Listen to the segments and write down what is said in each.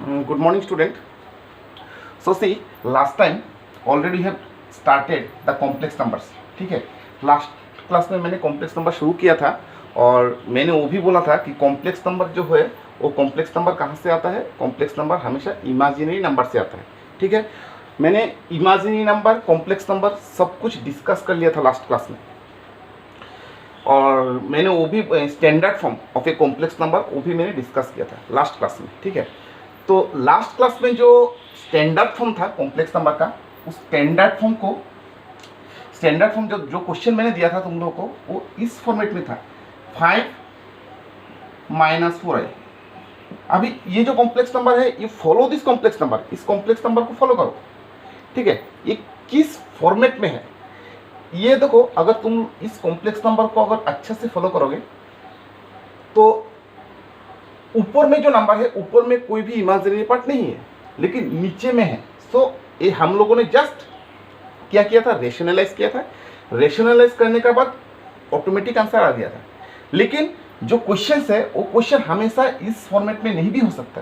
Good morning, student. So see, last time already have started the complex numbers. ठीक है, last class में मैंने complex number शुरू किया था और मैंने वो भी बोला था कि कॉम्प्लेक्स नंबर जो है वो कॉम्प्लेक्स नंबर कहाँ से आता है। कॉम्प्लेक्स नंबर हमेशा इमेजिनरी नंबर से आता है। ठीक है, मैंने इमेजिनरी नंबर, कॉम्प्लेक्स नंबर सब कुछ डिस्कस कर लिया था लास्ट क्लास में, और मैंने वो भी standard form of A complex number वो भी मैंने डिस्कस किया था लास्ट क्लास में। ठीक है, तो लास्ट क्लास में जो स्टैंडर्ड फॉर्म था कॉम्प्लेक्स नंबर का, उस स्टैंडर्ड फॉर्म जो क्वेश्चन मैंने दिया था तुम लोगों को, वो इस फॉर्मेट में था 5 - 4i। अभी ये जो कॉम्प्लेक्स नंबर है, ये फॉलो दिस कॉम्प्लेक्स नंबर, इस कॉम्प्लेक्स नंबर को फॉलो करो। ठीक है, ये किस फॉर्मेट में है ये देखो। अगर तुम इस कॉम्प्लेक्स नंबर को अगर अच्छे से फॉलो करोगे तो ऊपर में जो नंबर है, ऊपर में कोई भी इमेजिनरी पार्ट नहीं है, लेकिन नीचे में है। सो ये हम लोगों ने जस्ट क्या किया था, रेशनलाइज किया था। रेशनलाइज करने के बाद ऑटोमेटिक आंसर आ गया था। लेकिन जो क्वेश्चन है वो क्वेश्चन हमेशा इस फॉर्मेट में नहीं भी हो सकता।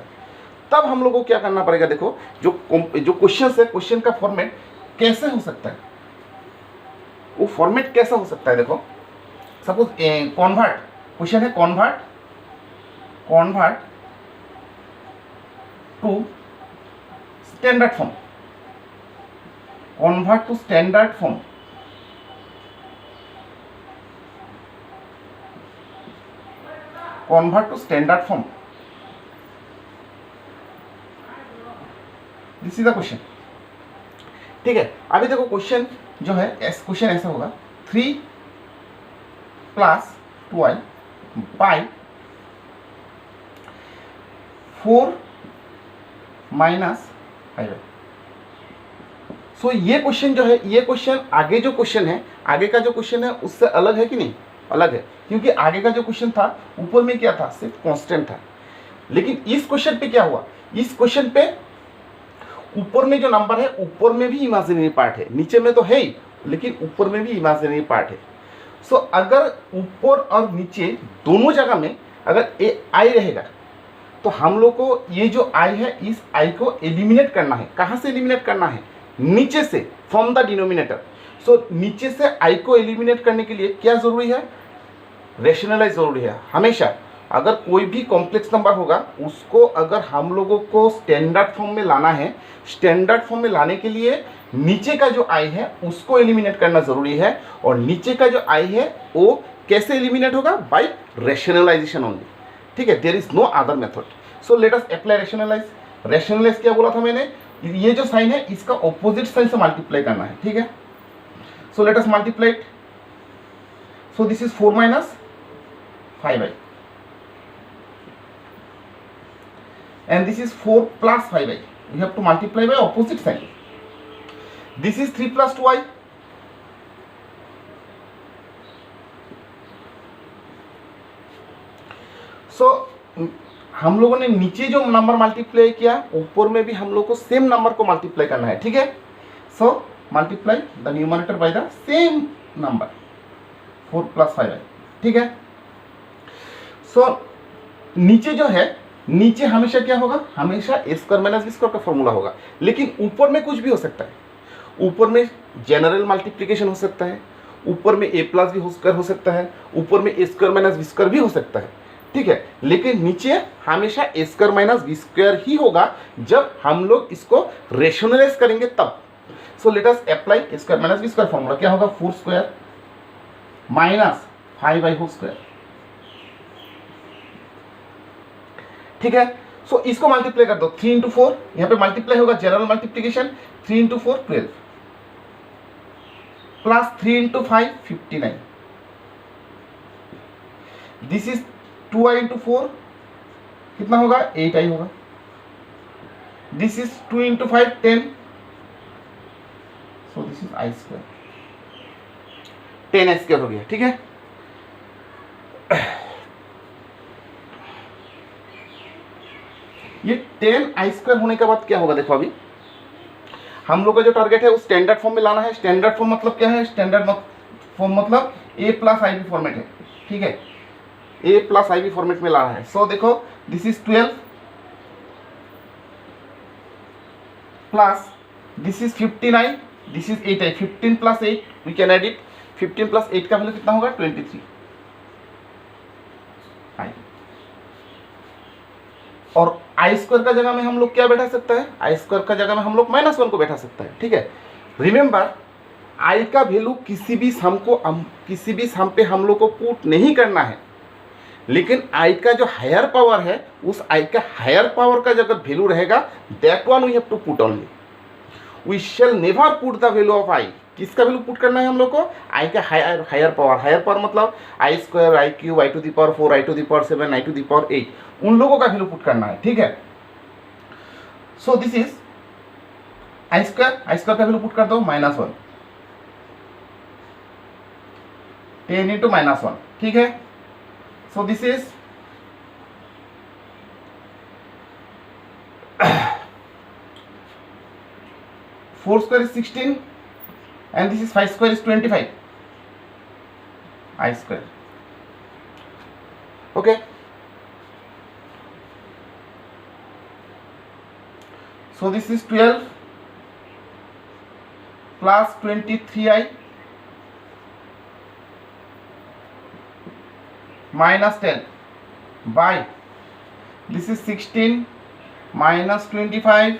तब हम लोगों को क्या करना पड़ेगा, देखो जो क्वेश्चन है, क्वेश्चन का फॉर्मेट कैसे हो सकता है, वो फॉर्मेट कैसा हो सकता है। देखो सपोज कॉन्वर्ट क्वेश्चन है, convert to standard form, convert to standard form. Convert to standard form, this is the question. ठीक है, अभी देखो क्वेश्चन जो है, क्वेश्चन ऐसा होगा 3 + 2i बाई 4 - 5i। सो ये क्वेश्चन जो है, ये क्वेश्चन आगे जो क्वेश्चन है, आगे का जो क्वेश्चन है उससे अलग है कि नहीं? अलग है, क्योंकि आगे का जो क्वेश्चन था ऊपर में क्या था, सिर्फ कांस्टेंट था। लेकिन इस क्वेश्चन पे क्या हुआ, इस क्वेश्चन पे ऊपर में जो नंबर है, ऊपर में भी इमेजिनरी पार्ट है, नीचे में तो है ही, लेकिन ऊपर में भी इमेजिनरी पार्ट है। सो अगर ऊपर और नीचे दोनों जगह में अगर ए आई रहेगा तो हम लोग को ये जो आई है, इस आई को एलिमिनेट करना है। कहाँ से एलिमिनेट करना है? नीचे से, फ्रॉम द डिनोमिनेटर। सो नीचे से आई को एलिमिनेट करने के लिए क्या जरूरी है? रेशनलाइज जरूरी है। हमेशा अगर कोई भी कॉम्प्लेक्स नंबर होगा, उसको अगर हम लोगों को स्टैंडर्ड फॉर्म में लाना है, स्टैंडर्ड फॉर्म में लाने के लिए नीचे का जो आई है उसको एलिमिनेट करना जरूरी है। और नीचे का जो आई है वो कैसे एलिमिनेट होगा? By rationalization only. ठीक है, there is no other method. So let us apply rationalize. Rationalize क्या बोला था मैंने? ये जो साइन है इसका ऑपोजिट साइन से मल्टीप्लाई करना है। ठीक है, so let us multiply it. So this is 4 - 5i and this is 4 + 5i. We have to multiply by opposite sign. This is 3 + 2i. So हम लोगों ने नीचे जो नंबर मल्टीप्लाई किया, ऊपर में भी हम लोग को सेम नंबर को मल्टीप्लाई करना है। ठीक है, so multiply the numerator by the same number 4 + 5i। ठीक है, सो नीचे जो है, नीचे हमेशा क्या होगा? हमेशा a² - b² का फॉर्मूला होगा। लेकिन ऊपर में कुछ भी हो सकता है। ऊपर में जनरल मल्टीप्लिकेशन हो सकता है, ऊपर में a + b² हो सकता है, ऊपर में a² - b² भी हो सकता है। ठीक है, लेकिन नीचे हमेशा a² - b² ही होगा जब हम लोग इसको रेशनलाइज करेंगे तब। सो let us apply a² - b² formula. क्या होगा? 4² - 5i²। ठीक है, सो इसको मल्टीप्लाई कर दो। 3 × 4 यहाँ पे मल्टीप्लाई होगा, general multiplication. 3 × 4 12 plus 3 × 5 59। This is 2i × 4 कितना होगा? 8i होगा। This is 2 × 5 10। So this is i², 10i² हो गया। ठीक है, ये 10i² होने के बाद क्या होगा? देखो अभी हम लोग का जो टारगेट है वो स्टैंडर्ड फॉर्म में लाना है। स्टैंडर्ड फॉर्म मतलब क्या है? स्टैंडर्ड फॉर्म मतलब a + ib फॉर्मेट है। ठीक है, a + ib फॉर्मेट में लाना है। सो देखो this is 12 plus this is 15i, this is 8i, 15 plus 8 we can add it, 15 plus 8 का वैल्यू कितना होगा 23 i। और आई स्क्वायर का जगह में हम लोग क्या बैठा सकता है, आई स्क्वायर का जगह में हम लोग -1 को बैठा सकता है, ठीक है। रिमेंबर आई का वैल्यू किसी भी सम पे हम लोग को पुट नहीं करना है, लेकिन आई का जो हायर पावर है उस आई का हायर पावर का जब वैल्यू रहेगा that one we have to put only, we shall never put the value of I. किसका वैल्यू पुट करना है हम लोग को, आई का हायर पावर मतलब I square, I cube, I to the power 4, I to the power 7, I to the power 8, उन लोगों का वैल्यू पुट करना है, ठीक है। So this is I square का वैल्यू पुट कर दो -1, 10 इंटू -1, ठीक है। So this is 4 square is 16 and this is 5 square is 25 I square, okay। So this is 12 plus 23i minus 10 by this is 16 minus 25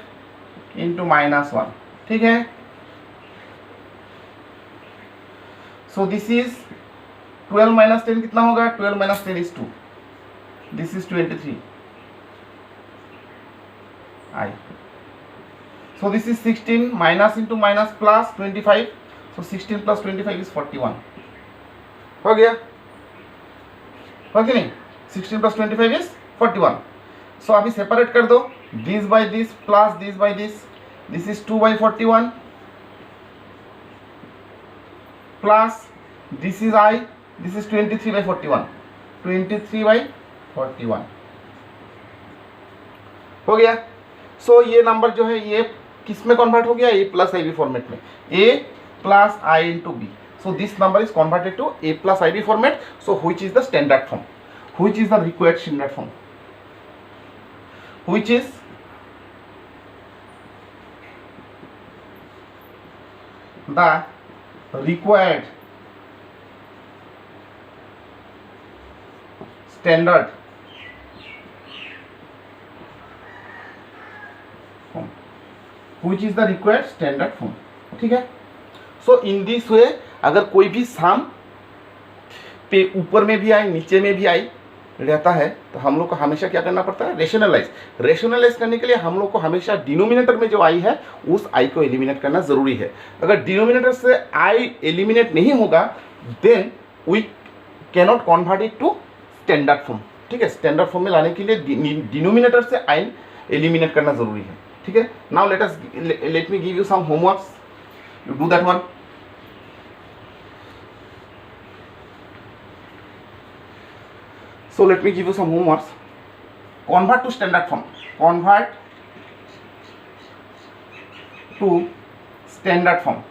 into -1, ठीक है। So this is 12 minus 10 कितना होगा, 12 minus 10 is 2, this is 23 i। So this is 16 minus into minus plus 25, so 16 plus 25 is 41, हो गया, हो कि नहीं, 16 plus 25 is 41। सो अभी सेपरेट कर दो, this by this plus this by this, this is 2 by 41 plus this is I, this is 23 by 41, 23 by 41 हो गया। सो ये नंबर जो है ये किस में कन्वर्ट हो गया, A plus I B format में, A plus I into B. So this number is converted to A plus I B format. So which is the standard form, which is the required standard form, which is the required standard form, which is the required standard form, ठीक है। सो in this way अगर कोई भी सम पे ऊपर में भी आए नीचे में भी आई रहता है तो हम लोग को हमेशा क्या करना पड़ता है, रेशनलाइज करने के लिए हम लोग को हमेशा डिनोमिनेटर में जो आई है उस आई को एलिमिनेट करना जरूरी है। अगर डिनोमिनेटर से आई एलिमिनेट नहीं होगा then we cannot convert it to standard form, ठीक है। स्टैंडर्ड फॉर्म में लाने के लिए डिनोमिनेटर से आई एलिमिनेट करना जरूरी है, ठीक है। Now let me give you some homeworks, you do that one. So let me give you some homeworks. Convert to standard form. Convert to standard form.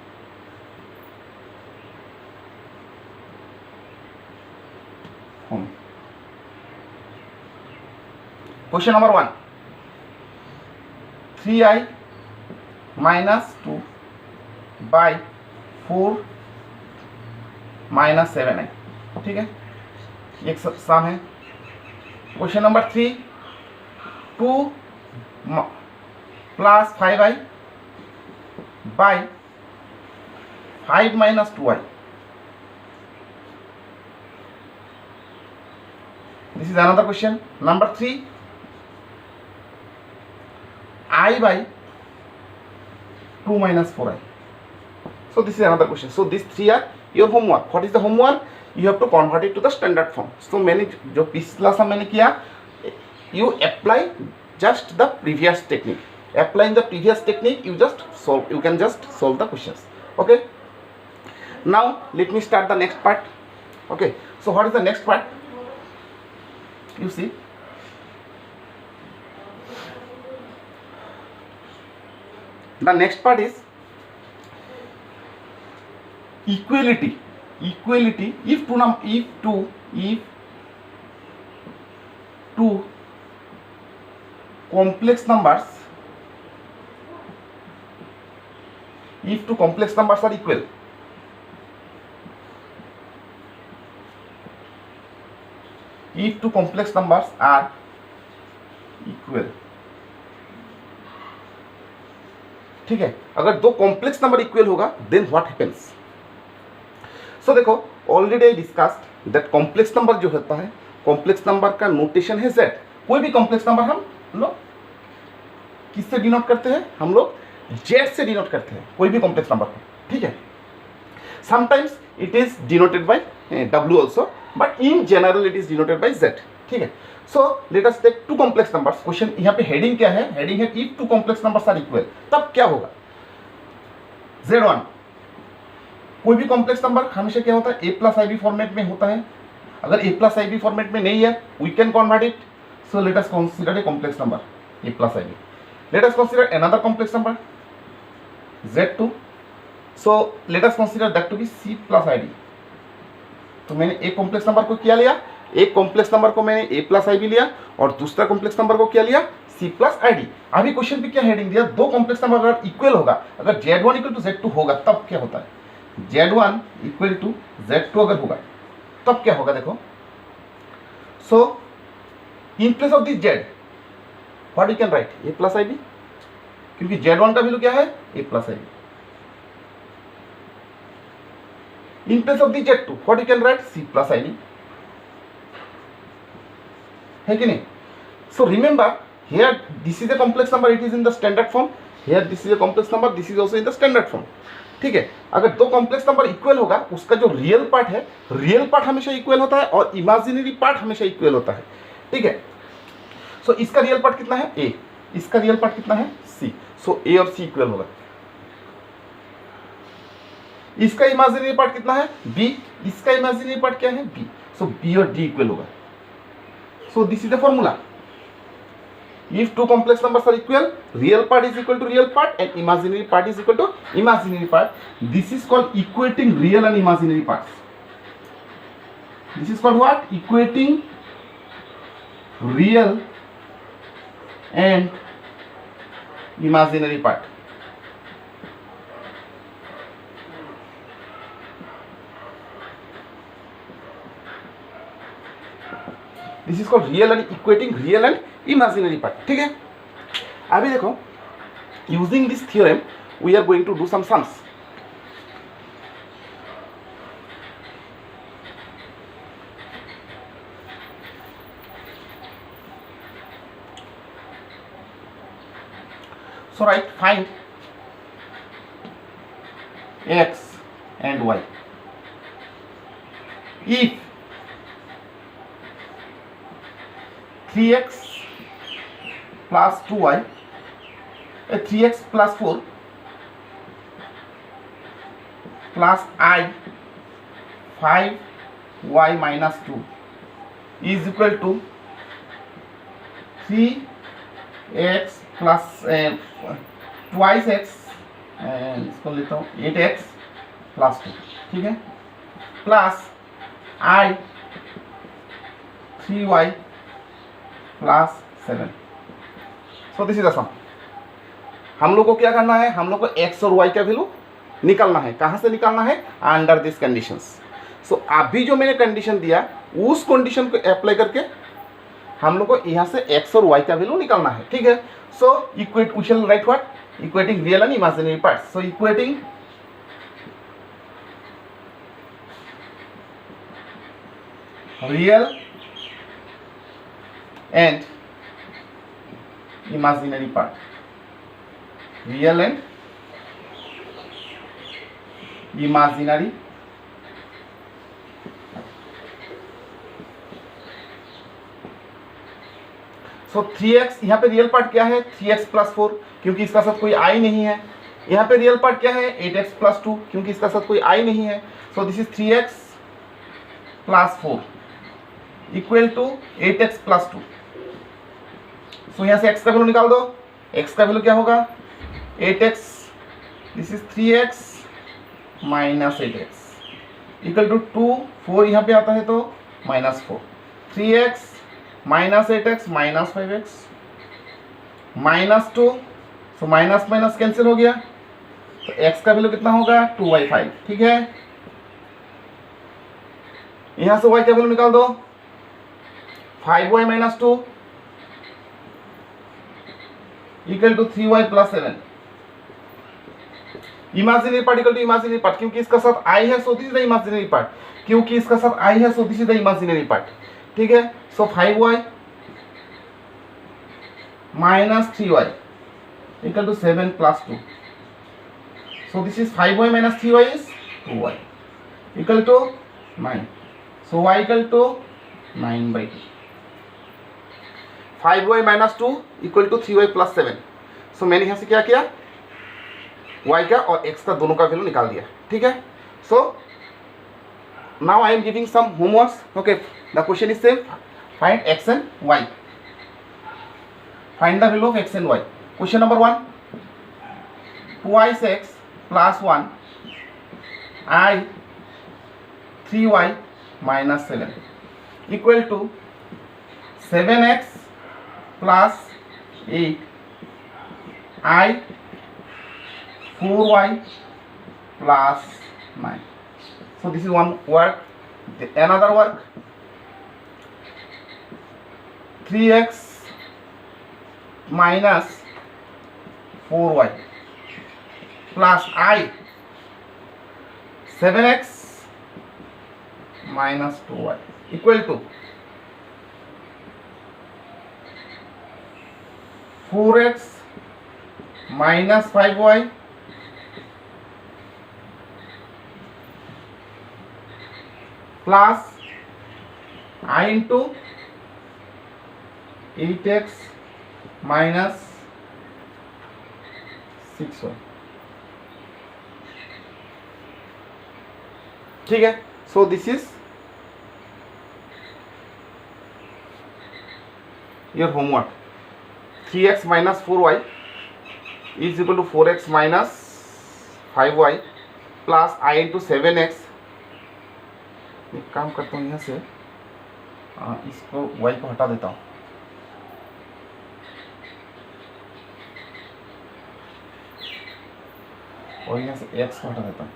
Question number 1. 3i minus 2 by 4 minus 7i, ठीक है, एक सम है। Question number 3, 2 plus 5i by 5 minus 2i, this is another question. Number 3, i by 2 minus 4i, so this is another question। So these three are your homework. What is the homework? You have to convert it to the standard form. So मैंने जो पिछला सा मैंने किया, you apply just the previous technique. Applying the previous technique, you just solve. You can just solve the questions. Okay. Now let me start the next part. Okay. So what is the next part? You see. The next part is equality. If two complex numbers if two complex numbers are equal, if two complex numbers are equal, ठीक है, अगर दो complex number equal होगा then what happens. सो देखो already I discussed that complex number जो होता है, complex number का नोटेशन है z। कोई भी कॉम्प्लेक्स नंबर हम लोग किससे डिनोट करते हैं, हम लोग z से डिनोट करते हैं कोई भी कॉम्प्लेक्स नंबर को, ठीक है। Sometimes it is denoted by w also, but in general it is denoted by z, ठीक है। So let us take two complex numbers. Question यहाँ पे हेडिंग क्या है, हेडिंग है if two complex numbers are equal, तब क्या होगा। z1 कोई भी कॉम्प्लेक्स नंबर हमेशा क्या होता है, a plus I B format में होता है। अगर a plus I B format में नहीं है, we can convert it. So let us consider a complex number a plus I B. Let us consider another complex number z2। So let us consider that to be c plus I D. तो मैंने एक complex number को क्या लिया, एक complex number को मैंने a plus I B लिया और दूसरा कॉम्प्लेक्स नंबर को क्या लिया, c प्लस आई डी। अभी क्वेश्चन पे क्या हेडिंग दिया, दो कॉम्प्लेक्स नंबर अगर इक्वल होगा, अगर z1 इक्वल टू z2 होगा तब क्या होता है, z1 इक्वल टू z2 अगर होगा तब क्या होगा। देखो so in place of this z what you can write, a plus I B, क्योंकि z1 का वैल्यू क्या है, a plus I B. In place of the z2 what you can write, c plus id, है कि नहीं। So remember here this is a complex number, it is in the standard form, here this is a complex number, this is also in the standard form, ठीक है। अगर दो complex number equal होगा, उसका जो रियल पार्ट है, real part हमेशा equal होता है और इमेजिनरी पार्ट हमेशा इक्वल होता है, ठीक है। सो इसका रियल पार्ट कितना है, a, इसका रियल पार्ट कितना है, c। सो a और c इक्वल होगा। इसका इमेजिनरी पार्ट कितना है, b, इसका इमेजिनरी पार्ट क्या है, b। सो b और d इक्वल होगा। So this is the formula, if two complex numbers are equal, real part is equal to real part and imaginary part is equal to imaginary part. This is called equating real and imaginary parts. This is called what, equating real and imaginary part. This is called real and equating real and imaginary part, ठीक है। अभी देखो using this theorem we are going to do some sums. So write find x and y if 3x plus 2y, 3x plus 4 plus I 5y minus 2 is equal to 3x plus twice x, इसको लेता हूँ 8x plus 2, ठीक है, plus I 3y plus 7। So this is the sum. हम लोग को क्या करना है, हम लोग को x और y का वैल्यू निकालना है। कहाँ से निकालना है, अंडर दिस कंडीशंस। सो अभी जो मैंने कंडीशन दिया उस कंडीशन को अप्लाई करके हम लोग को यहाँ से x और y का वैल्यू निकालना है, ठीक है। So equate we shall write what, equating real and imaginary parts. So equating real and imaginary part, real and imaginary so 3x यहाँ पे रियल पार्ट क्या है, 3x प्लस 4, क्योंकि इसका साथ कोई i नहीं है। यहाँ पे रियल पार्ट क्या है, 8x प्लस 2, क्योंकि इसका साथ कोई i नहीं है। So this is 3x plus 4 equal to 8x plus 2। सो यहाँ से x का वैल्यू निकाल दो, x का वैल्यू क्या होगा, 8x, this is 3x minus 8x equal to 2, 4 यहाँ पे आता है तो minus 4, 3x minus 8x minus 5x minus 2, so minus minus cancel हो गया, तो x का वैल्यू कितना होगा 2y5, ठीक है। यहां से y का वैल्यू निकाल दो, 5y minus 2 equal to 3y plus 7। Imaginary part equal to imaginary part, क्योंकि इसका साथ i है so this is the imaginary part, क्योंकि इसका साथ i है so this is the imaginary part, ठीक है। So 5y minus 3y equal to 7 plus 2। So this is 5y minus 3y is 2y equal to 9. So y equal to 9 by 2. 5y minus 2 equal to 3y plus 7. So मैंने यहाँ से क्या किया, y का और x का दोनों का वैल्यू निकाल दिया, ठीक है। So now I am giving some homeworks. Okay, the question is same. Find x and y. Find the value of x and y. Question number 1. 2x plus 1 I 3y minus 7 equal to 7x plus 8 I 4y plus 9. So this is one work. Another work, 3x minus 4y plus I 7x minus 2y equal to 4x minus 5y plus I into 8x minus 6y, ठीक है। So this is your homework. 3x minus 4y is equal to 4x minus 5y plus I into 7x। एक काम करता हूँ, यहाँ से इसको y को हटा देता हूँ, और यहाँ से x को हटा देता हूँ।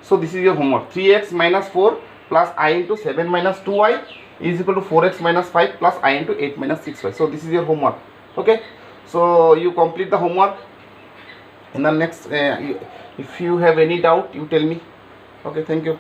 So this is your homework. 3x minus 4 plus I into 7 minus 2y is equal to 4x minus 5 plus I into 8 minus 6y. So this is your homework. Okay. So you complete the homework. In the next, if you have any doubt, you tell me. Okay. Thank you.